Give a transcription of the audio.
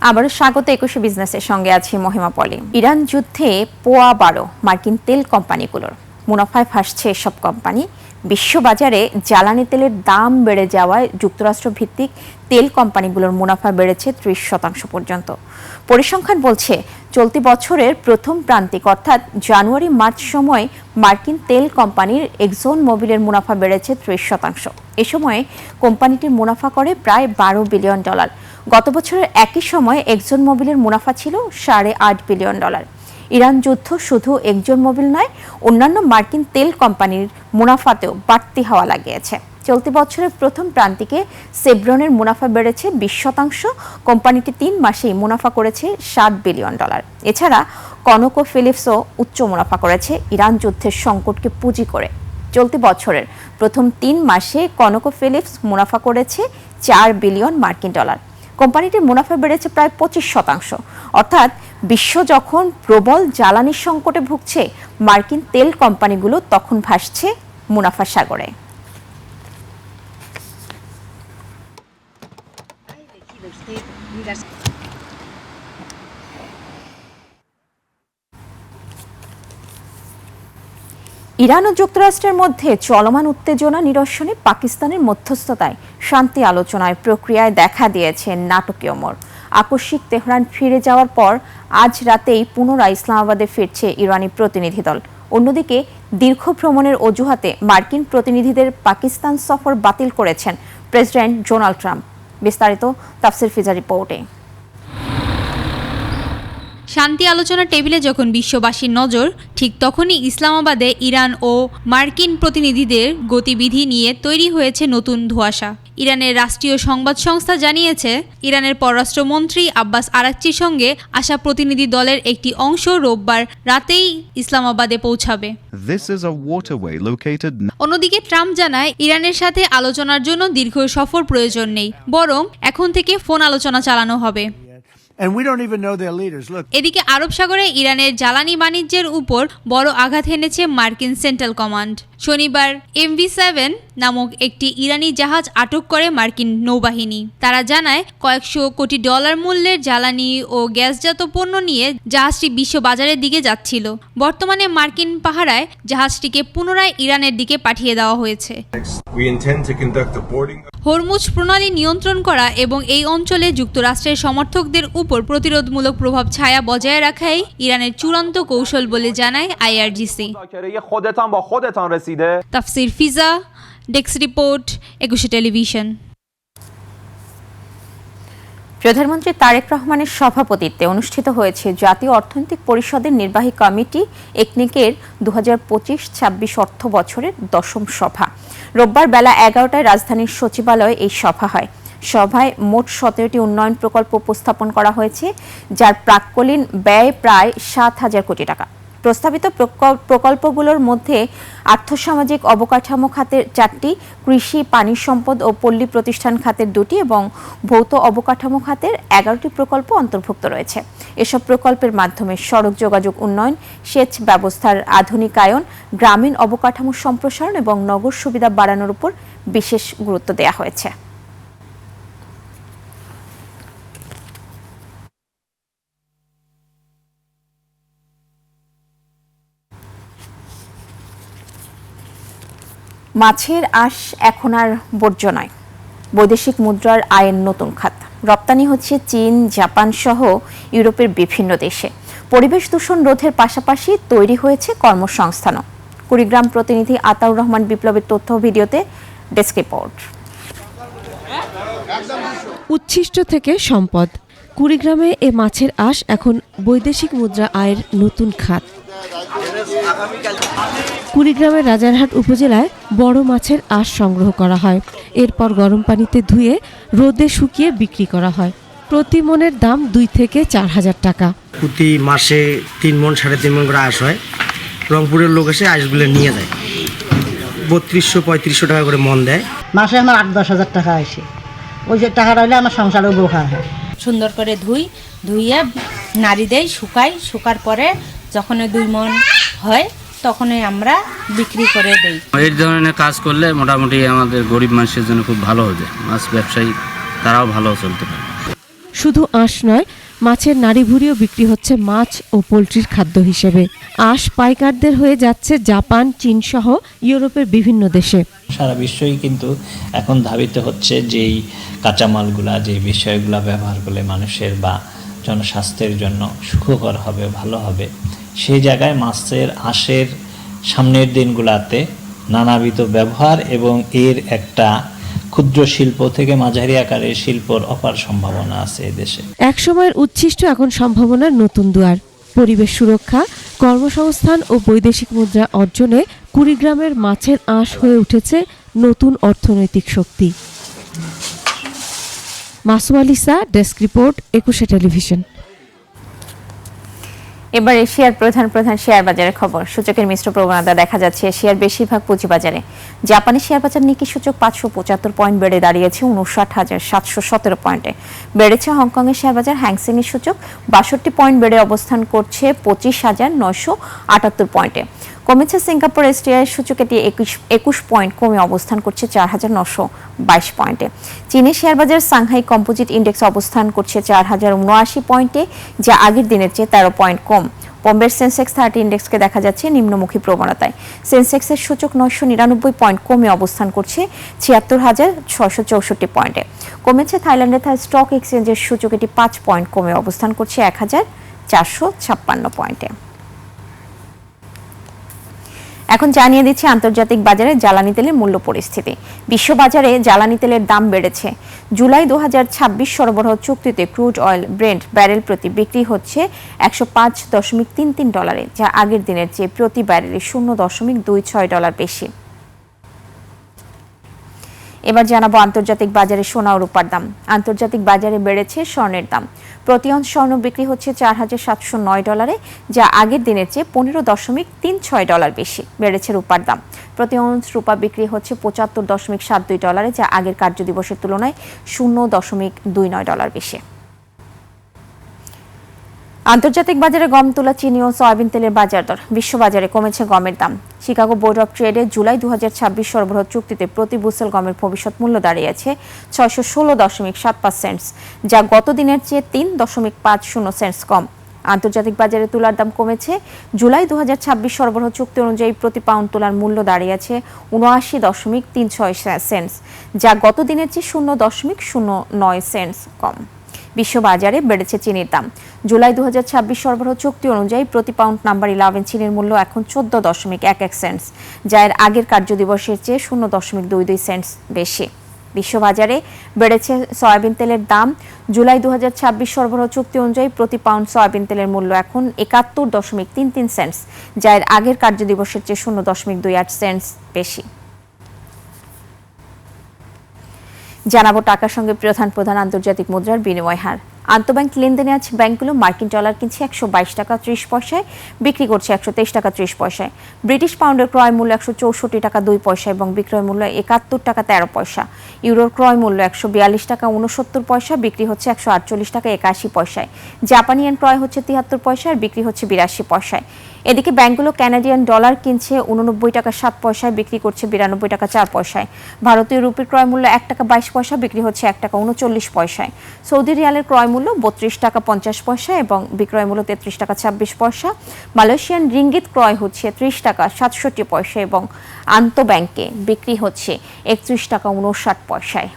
আবারও স্বাগত ২১ বিজনেসের সঙ্গে আছি মহিমা পলি। ইরান যুদ্ধে পোয়া ১২ মার্কিন তেল কোম্পানিগুলোর মুনাফায় ভাসছে এসব কোম্পানি। বিশ্ববাজারে জ্বালানি তেলের দাম বেড়ে যাওয়ায় যুক্তরাষ্ট্র ভিত্তিক তেল কোম্পানিগুলোর মুনাফা বেড়েছে ৩০% পর্যন্ত। পরিসংখ্যান বলছে চলতি বছরের প্রথম প্রান্তিক অর্থাৎ জানুয়ারি মার্চ সময়ে মার্কিন তেল কোম্পানির এক্সন মোবিলের মুনাফা বেড়েছে ৩০%। এ সময়ে কোম্পানিটির মুনাফা করে প্রায় $১২ বিলিয়ন। গত বছরের একই সময়ে এক্সন মোবিলের মুনাফা ছিল $৮.৫ বিলিয়ন। ইরান যুদ্ধ শুধু এক্সন মোবিল নয়, অন্যান্য মার্কিন তেল কোম্পানির মুনাফাতেও বাড়তি হাওয়া লাগিয়েছে। চলতি বছরের প্রথম প্রান্তিকে সেভরনের মুনাফা বেড়েছে ২০%। কোম্পানিটি ৩ মাসেই মুনাফা করেছে $৭ বিলিয়ন। এছাড়া কনকো ফিলিপসও উচ্চ মুনাফা করেছে ইরান যুদ্ধের সংকটকে পুঁজি করে। চলতি বছরের প্রথম ৩ মাসে কনকো ফিলিপস মুনাফা করেছে $৪ বিলিয়ন। কোম্পানিটির মুনাফা বেড়েছে প্রায় ২৫%। অর্থাৎ বিশ্ব যখন প্রবল জ্বালানি সংকটে ভুগছে, মার্কিন তেল কোম্পানিগুলো তখন ভাসছে মুনাফার সাগরে। ইরান ও যুক্তরাষ্ট্রের মধ্যে চলমান উত্তেজনা নিরসনে পাকিস্তানের মধ্যস্থতায় শান্তি আলোচনায় প্রক্রিয়ায় দেখা দিয়েছে নাটকীয় মোড়। আকস্মিক তেহরান ফিরে যাওয়ার পর আজ রাতেই পুনরায় ইসলামাবাদে ফিরছে ইরানি প্রতিনিধি দল। অন্যদিকে দীর্ঘ ভ্রমণের অজুহাতে মার্কিন প্রতিনিধিদের পাকিস্তান সফর বাতিল করেছেন প্রেসিডেন্ট ডোনাল্ড ট্রাম্প। বিস্তারিত তাফসির ফিজা রিপোর্টে। শান্তি আলোচনা টেবিলে যখন বিশ্ববাসীর নজর, ঠিক তখনই ইসলামাবাদে ইরান ও মার্কিন প্রতিনিধিদের গতিবিধি নিয়ে তৈরি হয়েছে নতুন ধোঁয়াশা। ইরানের রাষ্ট্রীয় সংবাদ সংস্থা জানিয়েছে, ইরানের পররাষ্ট্রমন্ত্রী আব্বাস আরাকচির সঙ্গে আসা প্রতিনিধি দলের একটি অংশ রোববার রাতেই ইসলামাবাদে পৌঁছাবে। অন্যদিকে ট্রাম্প জানায়, ইরানের সাথে আলোচনার জন্য দীর্ঘ সফর প্রয়োজন নেই, বরং এখন থেকে ফোন আলোচনা চালানো হবে। এদিকে আরব সাগরে ইরানের জ্বালানি বাণিজ্যের উপর বড় আঘাত হেনেছে মার্কিন সেন্ট্রাল কমান্ড। শনিবার MV7 নামক একটি ইরানি জাহাজ আটক করে মার্কিন নৌবাহিনী। তারা জানায়, কয়েকশো কোটি ডলার মূল্যের জ্বালানি ও গ্যাসজাত পণ্য নিয়ে জাহাজটি বিশ্ব বাজারের দিকে যাচ্ছিল। বর্তমানে মার্কিন পাহারায় জাহাজটিকে পুনরায় ইরানের দিকে পাঠিয়ে দেওয়া হয়েছে। হরমুজ প্রণালী নিয়ন্ত্রণ করা এবং এই অঞ্চলে যুক্তরাষ্ট্রের সমর্থকদের উপর প্রতিরোধমূলক প্রভাব ছায়া বজায় রাখাই ইরানের চূড়ান্ত কৌশল বলে জানায় IRGC। তাফসির ফিজা, ডেস্ক রিপোর্ট, ২১ টেলিভিশন। প্রধানমন্ত্রী তারেক রহমানের সভাপতিত্বে অনুষ্ঠিত হয়েছে জাতীয় অর্থনৈতিক পরিষদের নির্বাহী কমিটি একনেকের ২০২৫-২৬ অর্থ বছরের ১০ম সভা। রোববার বেলা ১১টায় রাজধানীর সচিবালয়ে এই সভা হয়। সভায় মোট ১৭টি উন্নয়ন প্রকল্প উপস্থাপন করা হয়েছে, যার প্রাক্কলীন ব্যয় প্রায় ৭,০০০ কোটি টাকা। প্রস্তাবিত প্রকল্পগুলোর মধ্যে আর্থসামাজিক অবকাঠামো খাতের ৪টি, কৃষি, পানি সম্পদ ও পল্লী প্রতিষ্ঠান খাতের ২টি এবং ভৌত অবকাঠামো খাতের ১১টি প্রকল্প অন্তর্ভুক্ত রয়েছে। এসব প্রকল্পের মাধ্যমে সড়ক যোগাযোগ উন্নয়ন, সেচ ব্যবস্থার আধুনিকায়ন, গ্রামীণ অবকাঠামো সম্প্রসারণ এবং নগর সুবিধা বাড়ানোর উপর বিশেষ গুরুত্ব দেওয়া হয়েছে। মাছের আঁশ এখন আর বর্জ্য নয়, বৈদেশিক মুদ্রার আয়ের নতুন খাত। রপ্তানি হচ্ছে চীন, জাপান সহ ইউরোপের বিভিন্ন দেশে। পরিবেশ দূষণ রোধের পাশাপাশি তৈরি হয়েছে কর্মসংস্থানও। কুড়িগ্রাম প্রতিনিধি আতাউর রহমান বিপ্লবের তথ্য ভিডিওতে ডেস্ক রিপোর্ট। উচ্ছিষ্ট থেকে সম্পদ, কুড়িগ্রামে এ মাছের আঁশ এখন বৈদেশিক মুদ্রা আয়ের নতুন খাত। কুড়িগ্রামের রাজারহাট উপজেলায় বড় মাছের আঁশ সংগ্রহ করা হয়। এরপর গরম পানিতে ধুয়ে রোদে শুকিয়ে বিক্রি করা হয়। প্রতি মনের দাম ২ থেকে ৪,০০০ টাকা। প্রতি মাসে ৩ মণ ৩.৫ মণ করে আঁশ হয়। রংপুরের লোক এসে আঁশগুলো নিয়ে যায়, ৩২০০-৩৫০০ টাকা করে মন দেয়। মাসে আমার ৮-১০ হাজার টাকা আসে। ওই যে টাকা রইলে আমার সংসারেও বোখা হয়। সুন্দর করে ধুইয়ে নাড়ি দেয়, শুকার পরে যখন ২ মণ হয় তখনই আমরা বিক্রি করে দেই। এই ধরনের কাজ করলে মোটামুটি আমাদের গরিব মানুষের জন্য খুব ভালো হবে। মাছ ব্যবসায়ী তারাও ভালো চলতে পারে। শুধু আঁশ নয়, মাছের নাড়িভুড়িও বিক্রি হচ্ছে মাছ ও পোলট্রির খাদ্য হিসেবে। আঁশ পাইকারদের হয়ে যাচ্ছে জাপান, চীন সহ ইউরোপের বিভিন্ন দেশে। সারা বিশ্বই কিন্তু এখন ধাবিত হচ্ছে যেই কাঁচামালগুলা, যে বিষয়গুলা ব্যবহার করলে মানুষের বা জনস্বাস্থ্যের জন্য সুখকর হবে, ভালো হবে, সেই জায়গায় মাছের আঁশের সামনের দিনগুলাতে নানাবিধ ব্যবহার এবং এর একটা ক্ষুদ্র শিল্প থেকে মাঝারি আকারের শিল্পর অপার সম্ভাবনা আছে এদেশে। একসময়ের উচ্ছিষ্ট এখন সম্ভাবনার নতুন দুয়ার। পরিবেশ সুরক্ষা, কর্মসংস্থান ও বৈদেশিক মুদ্রা অর্জনে কুড়িগ্রামের মাছের আঁশ হয়ে উঠেছে নতুন অর্থনৈতিক শক্তি। Masum আলিসা, desk report, 21 television. এবার এশিয়ার প্রধান শেয়ার বাজারের খবর। সূচকের মিশ্র প্রবণতা দেখা যাচ্ছে এশিয়ার বেশিরভাগ পুঁজিবাজারে। জাপানি শেয়ার বাজার নিকি সূচক 575 পয়েন্ট বেড়ে দাঁড়িয়েছে 59,717 পয়েন্টে। বেড়েছে হংকংয়ের শেয়ার বাজার। হ্যাংসেং এর সূচক 62 পয়েন্ট বেড়ে অবস্থান করছে 25,978 পয়েন্টে। কমেছে সিঙ্গাপুর এসটিআই সূচক, এটি 21 পয়েন্ট কমে অবস্থান করছে 4,922 পয়েন্টে। চীনের শেয়ার বাজার সাংহাই কম্পোজিট ইন্ডেক্স অবস্থান করছে 4,079 পয়েন্টে, যা আগের দিনের চেয়ে 13 পয়েন্ট কম। বোম্বের সেন্সেক্স 30 ইন্ডেক্সকে দেখা যাচ্ছে নিম্নমুখী প্রবণতায়। সেন্সেক্সের সূচক 999 পয়েন্ট কমে অবস্থান করছে 76,664 পয়েন্টে। কমেছে থাইল্যান্ডের থাই স্টক এক্সচেঞ্জের সূচক, এটি 5 পয়েন্ট কমে অবস্থান করছে 1,456 পয়েন্টে। এখন জানিয়ে দিচ্ছি আন্তর্জাতিক বাজারে জ্বালানি তেলের মূল্য পরিস্থিতি। বিশ্ববাজারে জ্বালানি তেলের দাম বেড়েছে। জুলাই 2026 সরবরাহ চুক্তিতে ক্রুড অয়েল ব্রেন্ট ব্যারেল প্রতি বিক্রি হচ্ছে $105.33, যা আগের দিনের চেয়ে প্রতি ব্যারেলে $0.26 বেশি। এবার জানাবো আন্তর্জাতিক বাজারে সোনা ও রূপার দাম। আন্তর্জাতিক বাজারে বেড়েছে স্বর্ণের দাম। প্রতি অউন্স স্বর্ণ বিক্রি হচ্ছে $4,709, যা আগের দিনের চেয়ে $15.36 বেশি। বেড়েছে রূপার দাম। প্রতি অউন্স রূপা বিক্রি হচ্ছে $75.72, যা আগের কার্যদিবসের তুলনায় $0.29 বেশি। আন্তর্জাতিক বাজারে গম, তুলা, চিনি ও সয়াবিন তেলের বাজার দর। বিশ্ববাজারে কমেছে গমের দাম। শিকাগো বোর্ড অব ট্রেডে জুলাই 2026 সরবরাহ চুক্তিতে প্রতি বুসেল গমের ভবিষ্যৎ মূল্য দাঁড়িয়েছে 616.75 সেন্টস, যা গত দিনের চেয়ে 3.50 সেন্টস কম। আন্তর্জাতিক বাজারে তুলার দাম কমেছে। জুলাই 2026 সরবরাহ চুক্তি অনুযায়ী প্রতি পাউন্ড তুলার মূল্য দাঁড়িয়েছে 79.36 সেন্টস, যা গত দিনের চেয়ে 0.09 সেন্টস কম। বিশ্ববাজারে বেড়েছে চিনির দাম। জুলাই 2026 সরবরাহ চুক্তি অনুযায়ী প্রতি পাউন্ড নাম্বার 11 চিনির মূল্য এখন 14.11 সেন্টস, যা এর আগের কার্যদিবসের চেয়ে 0.22 সেন্টস বেশি। বিশ্ববাজারে বেড়েছে সয়াবিন তেলের দাম। জুলাই 2026 সরবরাহ চুক্তি অনুযায়ী প্রতি পাউন্ড সয়াবিন তেলের মূল্য এখন 71.33 সেন্টস, যা এর আগের কার্যদিবসের চেয়ে 0.28 সেন্টস বেশি। জানাবো টাকার সঙ্গে প্রধান আন্তর্জাতিক মুদ্রার বিনিময় হার। আন্তঃব্যাংক লেনদেনে আজ ব্যাংকগুলো মার্কিন ডলার কিনছে 122 টাকা 30 পয়সায়, বিক্রি করছে 123 টাকা 30 পয়সায়। ব্রিটিশ পাউন্ডের ক্রয় মূল্য 164 টাকা 2 পয়সা এবং বিক্রয় মূল্য 71 টাকা 13 পয়সা। ইউরোর ক্রয় মূল্য 142 টাকা 69 পয়সা, বিক্রি হচ্ছে 148 টাকা 81 পয়সায়। জাপানি ইয়েন ক্রয় হচ্ছে 73 পয়সা আর বিক্রি হচ্ছে 82 পয়সায়। এদিকে ব্যাংকগুলো কানাডিয়ান ডলার কিনছে 89 টাকা 7 পয়সায়, বিক্রি করছে 92 টাকা 4 পয়সায়। ভারতীয় রুপির ক্রয় মূল্য 1 টাকা 22 পয়সা, বিক্রি হচ্ছে 1 টাকা 39 পয়সায়। সৌদি রিয়ালের ক্রয় মূল্য 32 টাকা 50 পয়সা এবং বিক্রয় মূল্য 33 টাকা 26 পয়সা। মালয়েশিয়ান রিঙ্গিত ক্রয় হচ্ছে 30 টাকা 67 পয়সা এবং আন্তঃব্যাংকে বিক্রি হচ্ছে 31 টাকা 59 পয়সায়।